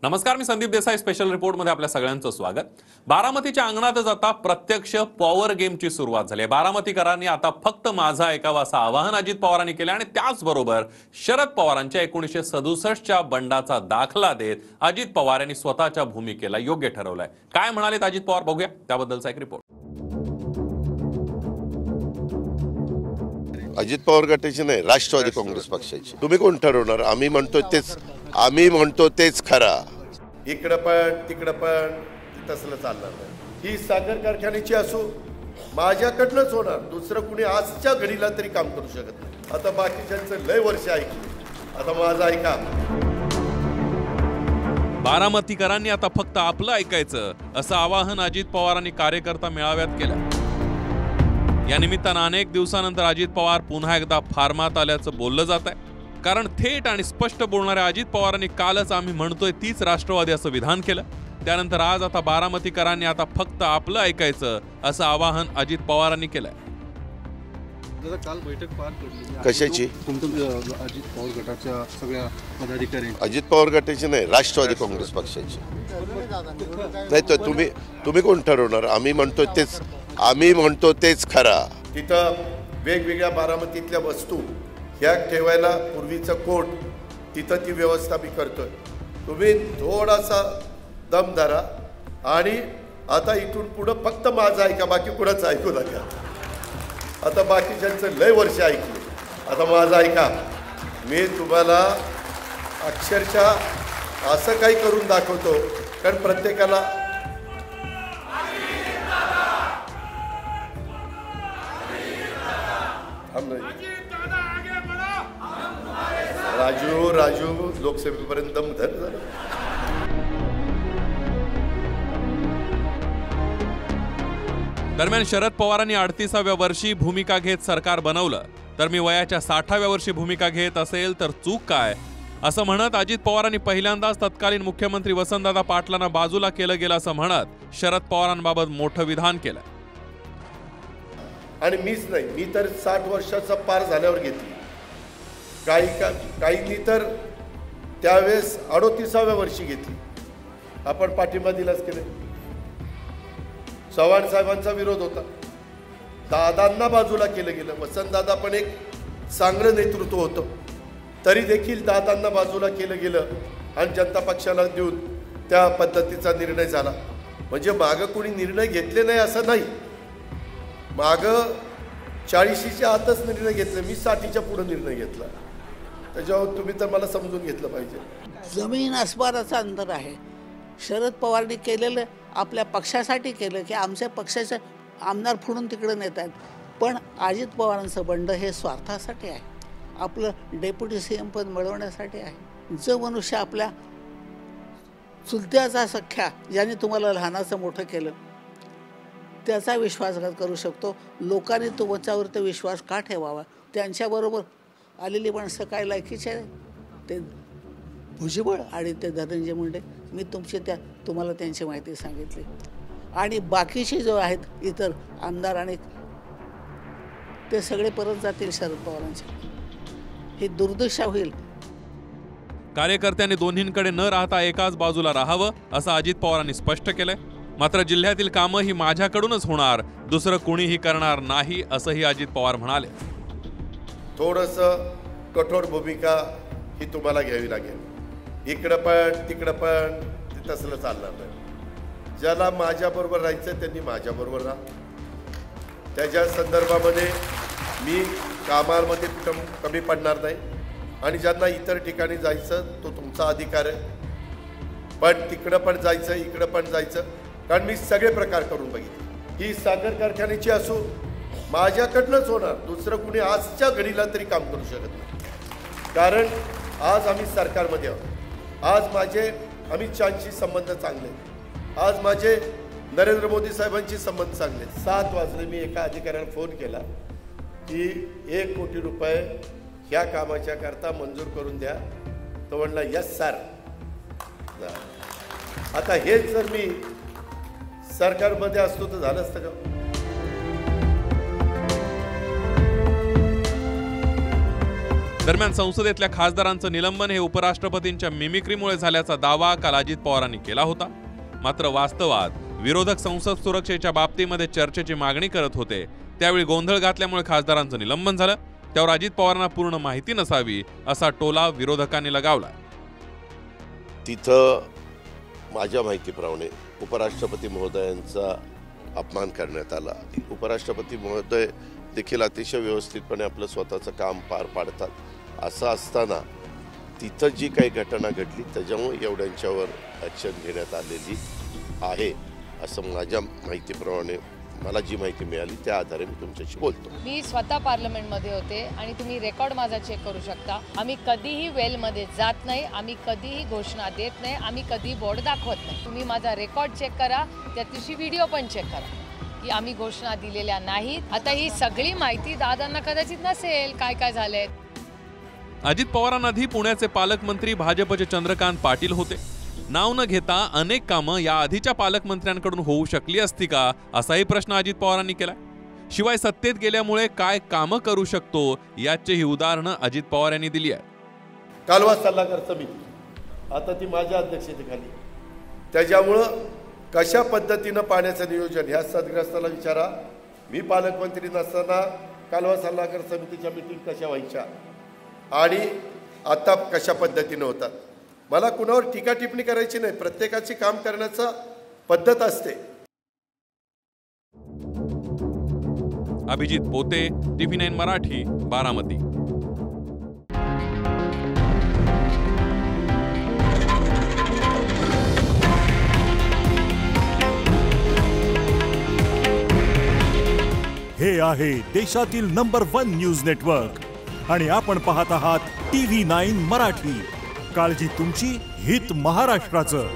नमस्कार, मी Sandeep Desai. Special report मध्ये आपल्या सगळ्यांचं स्वागत. बारामतीच्या अंगणातच आता प्रत्यक्ष पॉवर गेमची सुरुवात झाली आहे. बारामतीकरांनी आता फक्त माझा ऐकावा असं आवाहन अजित पवारांनी केलं आणि त्याचबरोबर शरद पवारांच्या 1967च्या बंडाचा दाखला देत अजित पवार यांनी स्वतःच्या भूमिकेला योग्य ठरवलंय. काय म्हणालेत अजित पवार बघूया, त्याबद्दलचा एक रिपोर्ट. अजित पवार गटाची नाही, राष्ट्रवादी काँग्रेस पक्षाची. तुम्ही कोण ठरवणार? आम्ही म्हणतो तेच खरा. इकडं पण तिकडं पण तसलं चालणार नाही. ही साखर कारखान्याची असो, माझ्याकडनंच होणार. दुसरं कुणी आजच्या घडीला तरी काम करू शकत नाही. आता बाकीच्यांचं लय वर्ष ऐकलं, आता माझं ऐका. बारामतीकरांनी आता फक्त आपलं ऐकायचं असं आवाहन अजित पवारांनी कार्यकर्ता मेळाव्यात केलं. या निमित्तानं अनेक दिवसानंतर अजित पवार पुन्हा एकदा फार्मात आल्याचं बोललं जात आहे. कारण थेट आणि स्पष्ट बोलणाऱ्या अजित पवारांनी कालच आम्ही म्हणतोय तीच राष्ट्रवादी असं विधान केलं. त्यानंतर आज आता बारामतीकरांनी आता फक्त आपलं ऐकायचं असं आवाहन अजित पवारांनी केलंय. काल बैठक पार पडली कशाची? अजित पवार गटाच्या सगळ्या पदाधिकारी. अजित पवार गटाची नाही, राष्ट्रवादी काँग्रेस पक्षाची. नाही तर तुम्ही कोण ठरवणार? आम्ही म्हणतो तेच खरा. तिथं वेगवेगळ्या बारामतीतल्या वस्तू ह्या ठेवायला पूर्वीचं कोट, तिथं ती व्यवस्था मी करतोय. तुम्ही थोडासा दम धरा आणि आता इथून पुढं फक्त माझं ऐका, बाकी कुणाचं ऐकू नका. आता बाकीच्यांचं लय वर्ष ऐकले, आता माझं ऐका. मी तुम्हाला अक्षरशः असं काही करून दाखवतो, कारण प्रत्येकाला राजू लोकसभेपर्यंत दम धर झालं. दरम्यान शरद पवारांनी 38व्या वर्षी भूमिका घेत सरकार बनवलं, तर मी वयाच्या 60व्या वर्षी भूमिका घेत असेल तर चूक काय, असं म्हणत अजित पवारांनी पहिल्यांदाच तत्कालीन मुख्यमंत्री वसंतदादा पाटलांना बाजूला केलं गेलं असं म्हणत शरद पवारांबाबत मोठं विधान केलं. आणि मीच नाही, मी तर 60 वर्षाचा पार झाल्यावर घेतली. काहींनी तर त्यावेळेस 38व्या वर्षी घेतली. आपण पाठिंबा दिलाच की नाही? चव्हाण साहेबांचा विरोध होता, दादांना बाजूला केलं गेलं. वसंतदादा पण एक चांगलं नेतृत्व होतं, तरी देखील दादांना बाजूला केलं गेलं आणि जनता पक्षाला देऊन त्या पद्धतीचा निर्णय झाला. म्हणजे मागं कोणी निर्णय घेतले नाही असं नाही, मागं 40च्या आतच निर्णय घेतले. मी 60च्या पुढे निर्णय घेतला. त्याच्यावर तुम्ही तर मला समजून घेतलं पाहिजे. जमीन आसमानाचं अंतर आहे. शरद पवारांनी केलेलं आपल्या पक्षासाठी केलं की आमच्या पक्षाचे आमदार फोडून तिकडे नेत आहेत. पण अजित पवारांचं बंड हे स्वार्थासाठी आहे, आपलं डेप्युटी CM पद मिळवण्यासाठी आहे. जो मनुष्य आपल्या चुलत्याचा सख्या, ज्याने तुम्हाला लहानाचं मोठं केलं, त्याचा विश्वासघात करू शकतो. लोकांनी तुमच्यावरती विश्वास का ठेवावा? त्यांच्याबरोबर आलेली माणसं काय लायकीचे आहे? ते भुजबळ आणि ते धनंजय मुंडे. मी तुम्हाला त्यांची माहिती सांगितली. आणि बाकीचे जो आहेत इतर आमदार आणि ते सगळे परत जातील शरद पवारांचे. ही दुर्दशा होईल. कार्यकर्त्यांनी दोन्हींकडे न राहता एकाच बाजूला राहावं असं अजित पवारांनी स्पष्ट केलंय. मात्र जिल्ह्यातील कामं ही माझ्याकडूनच होणार, दुसरं कोणीही करणार नाही असंही अजित पवार म्हणाले. थोडंसं कठोर भूमिका ही तुम्हाला घ्यावी लागेल. इकडं पण तिकडं पण तसलं चालणार नाही. ज्याला माझ्याबरोबर राहायचं त्यांनी माझ्याबरोबर राहा. त्याच्या संदर्भामध्ये मी कामामध्ये कमी पडणार नाही. आणि ज्यांना इतर ठिकाणी जायचं तो तुमचा अधिकार आहे, पण तिकडं पण जायचं, इकडं पण जायचं, कारण मी सगळे प्रकार करून बघितले. ही साखर कारखान्याची असो, माझ्याकडनंच होणार. दुसरं कुणी आजच्या घडीला तरी काम करू शकत नाही. कारण आज आम्ही सरकारमध्ये आहोत. आज माझे अमित शहांशी संबंध चांगले, आज माझे नरेंद्र मोदी साहेबांशी संबंध चांगले. 7 वाजले मी एका अधिकाऱ्याला फोन केला की 1 कोटी रुपये ह्या कामाच्या करता मंजूर करून द्या. तो म्हणला यस सर. आता हेच जर मी सरकारमध्ये असतो तर झालं असतं का? दरम्यान संसदेतल्या खासदारांचं निलंबन हे उपराष्ट्रपतींच्या मिमिक्रीमुळे झाल्याचा दावा काल अजित पवारांनी केला होता. मात्र वास्तवात विरोधक संसद सुरक्षेच्या बाबतीमध्ये चर्चेची मागणी करत होते. त्यावेळी गोंधळ घातल्यामुळे खासदारांचं निलंबन झालं. त्यावर अजित पवारांना पूर्ण माहिती नसावी असा टोला विरोधकांनी लगावला. तिथं माझ्या माहितीप्रमाणे उपराष्ट्रपती महोदयांचा अपमान करण्यात आला. उपराष्ट्रपती महोदय देखील अतिशय व्यवस्थितपणे आपलं स्वतःचं काम पार पाडतात. असं असताना तिथं जी काही घटना घडली त्याच्यामुळे एवढ्यांच्यावर ॲक्शन घेण्यात आलेली आहे असं माझ्या माहितीप्रमाणे मला जी माहिती मिळाली त्या आधारे मी तुमच्याशी बोलतो. मी स्वतः पार्लमेंटमध्ये होते आणि तुम्ही रेकॉर्ड माझा चेक करू शकता. आम्ही कधीही वेलमध्ये जात नाही, आम्ही कधीही घोषणा देत नाही, आम्ही कधी बोर्ड दाखवत नाही. तुम्ही माझा रेकॉर्ड चेक करा, त्या दिवशी व्हिडिओ पण चेक करा की आम्ही घोषणा दिलेल्या नाहीत. आता ही सगळी माहिती दादांना कदाचित नसेल काय काय झालंय. अजित पवारांआधी पुण्याचे पालकमंत्री भाजपचे चंद्रकांत पाटील होते. नाव न घेता अनेक कामं या आधीच्या पालकमंत्र्यांकडून होऊ शकली असती का असाही प्रश्न अजित पवारांनी केला. शिवाय सत्तेत गेल्यामुळे काय कामं करू शकतो याचीही उदाहरणं अजित पवार यांनी दिली आहे. कालवा सल्लागार समिती आता ती माझ्या अध्यक्षतेखाली, त्याच्यामुळं कशा पद्धतीनं पाण्याचं नियोजन ह्या सदग्रस्ताला विचारा. मी पालकमंत्री नसताना कालवा सल्लागार समितीच्या मीटिंग कशा व्हायच्या आणि आता कशा पद्धतीनं होतात. मला कुणावर टीका टिप्पणी करायची नाही, प्रत्येकाची काम करण्याचा पद्धत असते. अभिजित पोते, TV9 मराठी, बारामती. हे आहे देशातील नंबर 1 न्यूज नेटवर्क आणि आपण पाहत आहात TV9 मराठी. काळजी तुमची, हित महाराष्ट्राचं.